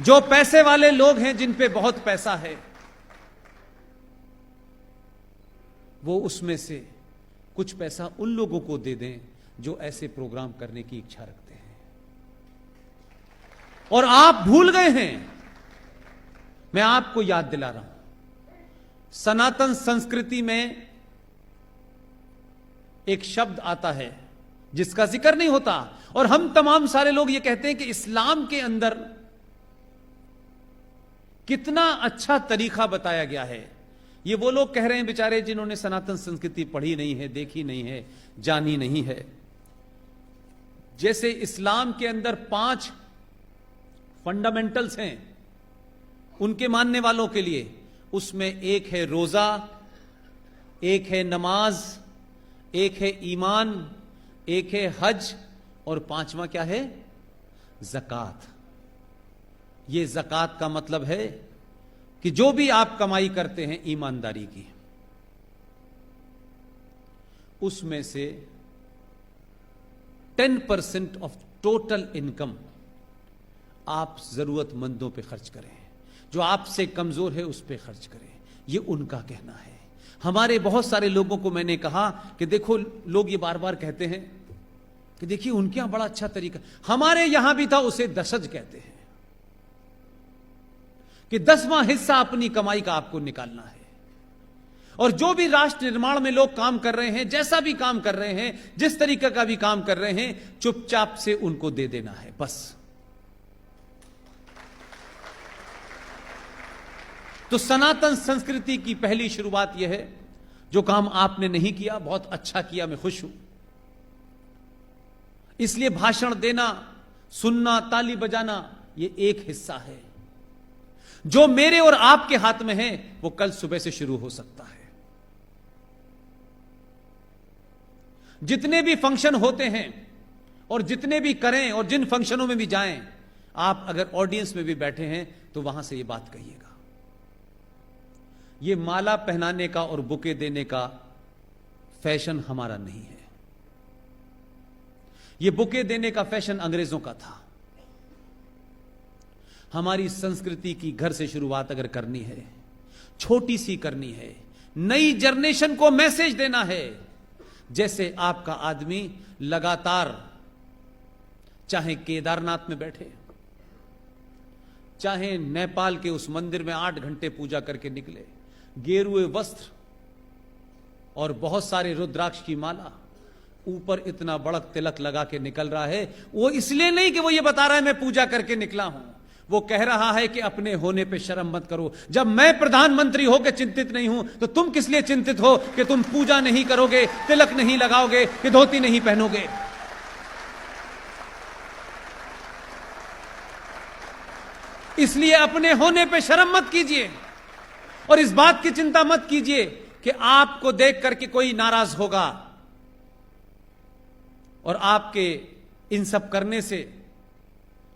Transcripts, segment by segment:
जो पैसे वाले लोग हैं, जिन पे बहुत पैसा है, वो उसमें से कुछ पैसा उन लोगों को दे दें जो ऐसे प्रोग्राम करने की इच्छा रखते हैं। और आप भूल गए हैं, मैं आपको याद दिला रहा हूं, सनातन संस्कृति में एक शब्द आता है जिसका जिक्र नहीं होता, और हम तमाम सारे लोग ये कहते हैं कि इस्लाम के अंदर कितना अच्छा तरीका बताया गया है। ये वो लोग कह रहे हैं बेचारे जिन्होंने सनातन संस्कृति पढ़ी नहीं है, देखी नहीं है, जानी नहीं है। जैसे इस्लाम के अंदर 5 फंडामेंटल्स हैं उनके मानने वालों के लिए, उसमें एक है रोजा, एक है नमाज, एक है ईमान, एक है हज, और 5वां क्या है? ज़कात। ये ज़कात का मतलब है कि जो भी आप कमाई करते हैं ईमानदारी की, उसमें से 10% ऑफ टोटल इनकम आप जरूरतमंदों पे खर्च करें, जो आपसे कमजोर है उस पे खर्च करें। ये उनका कहना है। हमारे बहुत सारे लोगों को मैंने कहा कि देखो, लोग ये बार बार कहते हैं कि देखिए उनके यहां बड़ा अच्छा तरीका, हमारे यहां भी था, उसे दशज कहते हैं कि 10वां हिस्सा अपनी कमाई का आपको निकालना है। और जो भी राष्ट्र निर्माण में लोग काम कर रहे हैं, जैसा भी काम कर रहे हैं, जिस तरीके का भी काम कर रहे हैं, चुपचाप से उनको दे देना है, बस। तो सनातन संस्कृति की पहली शुरुआत यह है, जो काम आपने नहीं किया, बहुत अच्छा किया, मैं खुश हूं। इसलिए भाषण देना, सुनना, ताली बजाना, ये एक हिस्सा है। जो मेरे और आपके हाथ में है वो कल सुबह से शुरू हो सकता है। जितने भी फंक्शन होते हैं और जितने भी करें और जिन फंक्शनों में भी जाएं, आप अगर ऑडियंस में भी बैठे हैं तो वहां से ये बात कहिएगा। ये माला पहनाने का और बुके देने का फैशन हमारा नहीं है। ये बुके देने का फैशन अंग्रेजों का था। हमारी संस्कृति की घर से शुरुआत अगर करनी है, छोटी सी करनी है, नई जनरेशन को मैसेज देना है, जैसे आपका आदमी लगातार चाहे केदारनाथ में बैठे, चाहे नेपाल के उस मंदिर में 8 घंटे पूजा करके निकले, गेरुए वस्त्र और बहुत सारे रुद्राक्ष की माला, ऊपर इतना बड़ा तिलक लगा के निकल रहा है, वो इसलिए नहीं कि वो ये बता रहा है मैं पूजा करके निकला हूं, वो कह रहा है कि अपने होने पे शर्म मत करो। जब मैं प्रधानमंत्री होकर चिंतित नहीं हूं तो तुम किस लिए चिंतित हो कि तुम पूजा नहीं करोगे, तिलक नहीं लगाओगे, कि धोती नहीं पहनोगे। इसलिए अपने होने पे शर्म मत कीजिए और इस बात की चिंता मत कीजिए कि आपको देख करके कोई नाराज होगा और आपके इन सब करने से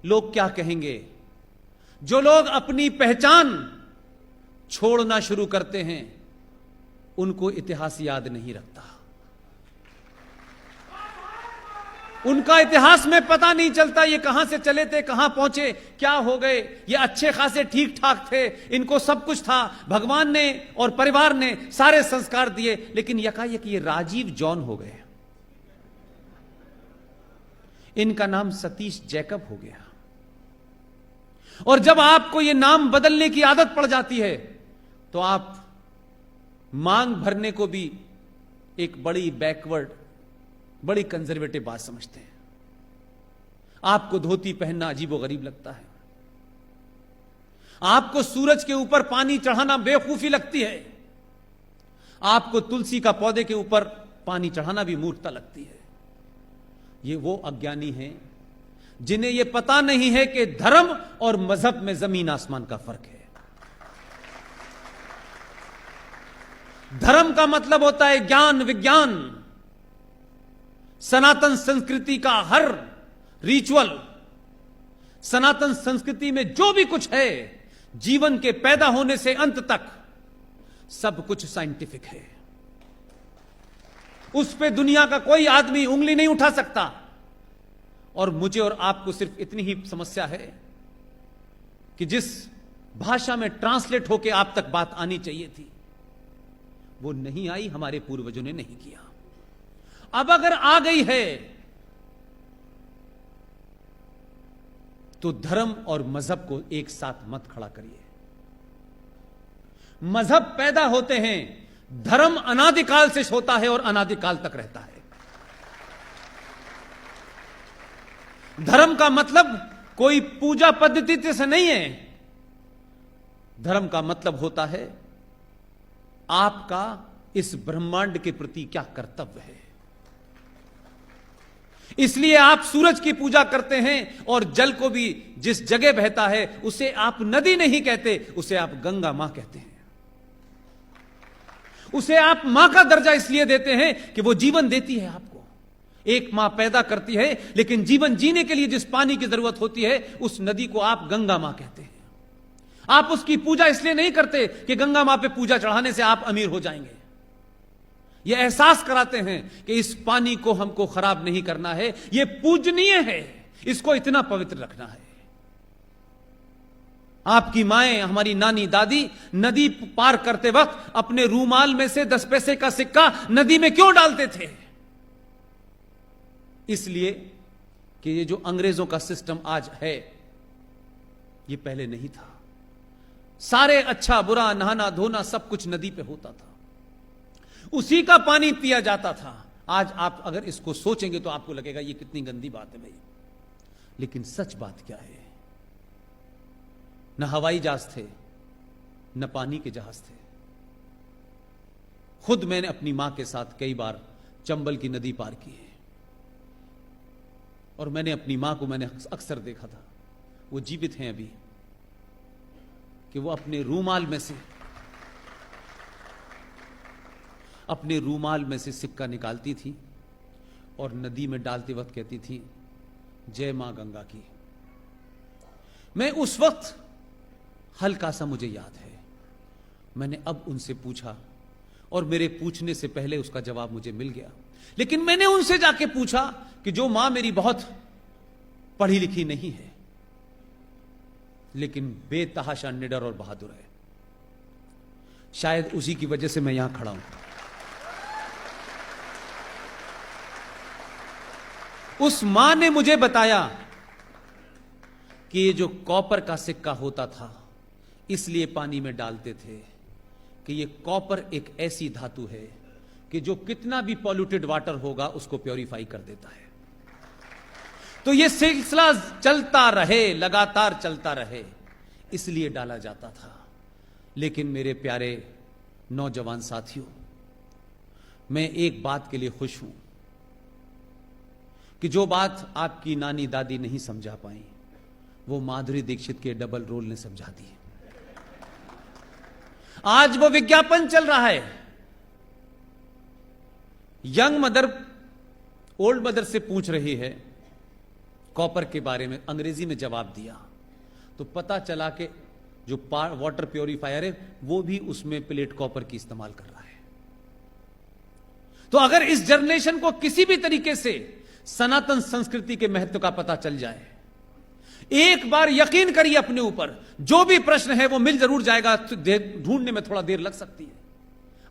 लोग क्या कहेंगे। जो लोग अपनी पहचान छोड़ना शुरू करते हैं उनको इतिहास याद नहीं रखता, उनका इतिहास में पता नहीं चलता ये कहां से चले थे, कहां पहुंचे, क्या हो गए। ये अच्छे खासे ठीक ठाक थे, इनको सब कुछ था, भगवान ने और परिवार ने सारे संस्कार दिए, लेकिन यकायक ये राजीव जॉन हो गए, इनका नाम सतीश जैकब हो गया। और जब आपको यह नाम बदलने की आदत पड़ जाती है तो आप मांग भरने को भी एक बड़ी बैकवर्ड, बड़ी कंजर्वेटिव बात समझते हैं। आपको धोती पहनना अजीबोगरीब लगता है, आपको सूरज के ऊपर पानी चढ़ाना बेवकूफी लगती है, आपको तुलसी का पौधे के ऊपर पानी चढ़ाना भी मूर्खता लगती है। ये वो अज्ञानी हैं जिन्हें यह पता नहीं है कि धर्म और मजहब में जमीन आसमान का फर्क है। धर्म का मतलब होता है ज्ञान, विज्ञान। सनातन संस्कृति का हर रिचुअल, सनातन संस्कृति में जो भी कुछ है, जीवन के पैदा होने से अंत तक सब कुछ साइंटिफिक है। उस पे दुनिया का कोई आदमी उंगली नहीं उठा सकता। और मुझे और आपको सिर्फ इतनी ही समस्या है कि जिस भाषा में ट्रांसलेट होकर आप तक बात आनी चाहिए थी वो नहीं आई, हमारे पूर्वजों ने नहीं किया। अब अगर आ गई है तो धर्म और मजहब को एक साथ मत खड़ा करिए। मजहब पैदा होते हैं, धर्म अनादिकाल से होता है और अनादिकाल तक रहता है। धर्म का मतलब कोई पूजा पद्धति से नहीं है। धर्म का मतलब होता है आपका इस ब्रह्मांड के प्रति क्या कर्तव्य है। इसलिए आप सूरज की पूजा करते हैं और जल को भी जिस जगह बहता है उसे आप नदी नहीं कहते, उसे आप गंगा मां कहते हैं। उसे आप मां का दर्जा इसलिए देते हैं कि वो जीवन देती है आपको। एक मां पैदा करती है, लेकिन जीवन जीने के लिए जिस पानी की जरूरत होती है उस नदी को आप गंगा मां कहते हैं। आप उसकी पूजा इसलिए नहीं करते कि गंगा मां पे पूजा चढ़ाने से आप अमीर हो जाएंगे। यह एहसास कराते हैं कि इस पानी को हमको खराब नहीं करना है, यह पूजनीय है, इसको इतना पवित्र रखना है। आपकी माएं, हमारी नानी दादी नदी पार करते वक्त अपने रूमाल में से 10 पैसे का सिक्का नदी में क्यों डालते थे? इसलिए कि ये जो अंग्रेजों का सिस्टम आज है ये पहले नहीं था। सारे अच्छा बुरा नहाना धोना सब कुछ नदी पे होता था, उसी का पानी पिया जाता था। आज आप अगर इसको सोचेंगे तो आपको लगेगा ये कितनी गंदी बात है भाई, लेकिन सच बात क्या है? न हवाई जहाज थे, न पानी के जहाज थे। खुद मैंने अपनी मां के साथ कई बार चंबल की नदी पार की है और मैंने अपनी मां को मैंने अक्सर देखा था, वो जीवित हैं अभी, कि वो अपने रूमाल में से सिक्का निकालती थी और नदी में डालते वक्त कहती थी जय मां गंगा की। मैं उस वक्त हल्का सा मुझे याद है, मैंने अब उनसे पूछा और मेरे पूछने से पहले उसका जवाब मुझे मिल गया। लेकिन मैंने उनसे जाके पूछा कि जो मां मेरी बहुत पढ़ी लिखी नहीं है लेकिन बेतहाशा निडर और बहादुर है, शायद उसी की वजह से मैं यहां खड़ा हूं। उस मां ने मुझे बताया कि ये जो कॉपर का सिक्का होता था इसलिए पानी में डालते थे कि ये कॉपर एक ऐसी धातु है कि जो कितना भी पॉल्यूटेड वाटर होगा उसको प्योरीफाई कर देता है। तो ये सिलसिला चलता रहे, लगातार चलता रहे, इसलिए डाला जाता था। लेकिन मेरे प्यारे नौजवान साथियों, मैं एक बात के लिए खुश हूं कि जो बात आपकी नानी दादी नहीं समझा पाई वो माधुरी दीक्षित के डबल रोल ने समझा दी। आज वो विज्ञापन चल रहा है, यंग मदर ओल्ड मदर से पूछ रही है कॉपर के बारे में, अंग्रेजी में जवाब दिया तो पता चला कि जो वाटर प्योरीफायर है वो भी उसमें प्लेट कॉपर की इस्तेमाल कर रहा है। तो अगर इस जनरेशन को किसी भी तरीके से सनातन संस्कृति के महत्व का पता चल जाए, एक बार यकीन करिए अपने ऊपर, जो भी प्रश्न है वो मिल जरूर जाएगा। ढूंढने में थोड़ा देर लग सकती है।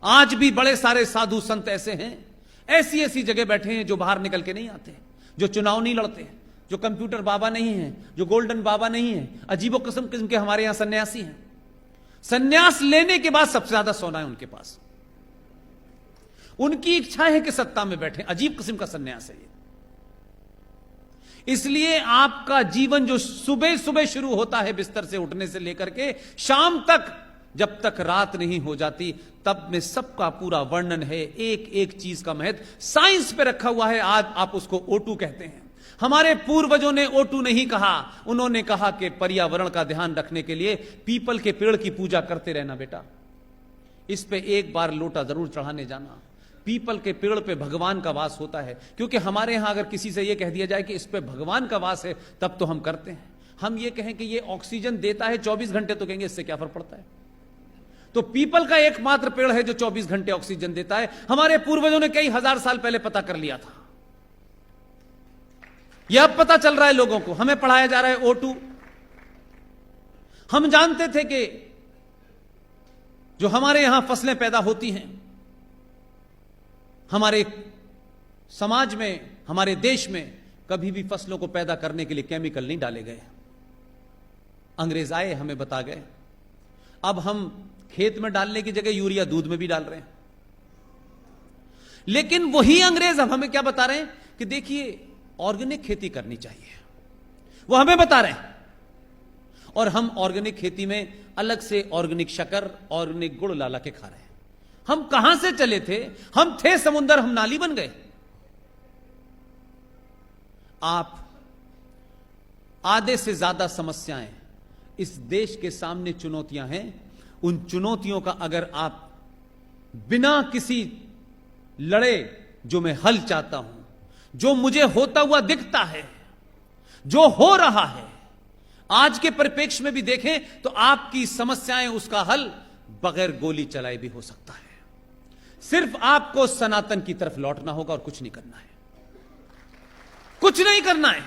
आज भी बड़े सारे साधु संत ऐसे हैं, ऐसी ऐसी जगह बैठे हैं जो बाहर निकल के नहीं आते, जो चुनाव नहीं लड़ते, जो कंप्यूटर बाबा नहीं है, जो गोल्डन बाबा नहीं है, अजीबो किस्म के हमारे यहां सन्यासी हैं। सन्यास लेने के बाद सबसे ज्यादा सोना है उनके पास, उनकी इच्छा है कि सत्ता में बैठे। अजीब किस्म का सन्यास है ये। इसलिए आपका जीवन जो सुबह सुबह शुरू होता है बिस्तर से उठने से लेकर के शाम तक, जब तक रात नहीं हो जाती, तब में सबका पूरा वर्णन है, एक एक चीज का महत्व साइंस पे रखा हुआ है। आज आप उसको O2 कहते हैं। हमारे पूर्वजों ने O2 नहीं कहा, उन्होंने कहा कि पर्यावरण का ध्यान रखने के लिए पीपल के पेड़ की पूजा करते रहना बेटा, इस पे एक बार लोटा जरूर चढ़ाने जाना। पीपल के पेड़ पे भगवान का वास होता है, क्योंकि हमारे यहां अगर किसी से यह कह दिया जाए कि इस पे भगवान का वास है तब तो हम करते हैं। हम ये कहें कि ये ऑक्सीजन देता है 24 घंटे, तो कहेंगे इससे क्या फर्क पड़ता है। तो पीपल का एकमात्र पेड़ है जो 24 घंटे ऑक्सीजन देता है। हमारे पूर्वजों ने कई हजार साल पहले पता कर लिया था। यह अब पता चल रहा है लोगों को, हमें पढ़ाया जा रहा है O2। हम जानते थे कि जो हमारे यहां फसलें पैदा होती हैं, हमारे समाज में, हमारे देश में कभी भी फसलों को पैदा करने के लिए केमिकल नहीं डाले गए। अंग्रेज आए, हमें बता गए। अब हम खेत में डालने की जगह यूरिया दूध में भी डाल रहे हैं। लेकिन वही अंग्रेज अब हमें क्या बता रहे हैं कि देखिए ऑर्गेनिक खेती करनी चाहिए, वो हमें बता रहे हैं। और हम ऑर्गेनिक खेती में अलग से ऑर्गेनिक शक्कर, ऑर्गेनिक गुड़ ला के खा रहे हैं। हम कहां से चले थे? हम थे समुंदर, हम नाली बन गए। आप आधे से ज्यादा समस्याएं इस देश के सामने चुनौतियां हैं। उन चुनौतियों का अगर आप बिना किसी लड़े, जो मैं हल चाहता हूं, जो मुझे होता हुआ दिखता है, जो हो रहा है, आज के परिप्रेक्ष्य में भी देखें तो आपकी समस्याएं, उसका हल बगैर गोली चलाए भी हो सकता है। सिर्फ आपको सनातन की तरफ लौटना होगा और कुछ नहीं करना है, कुछ नहीं करना है।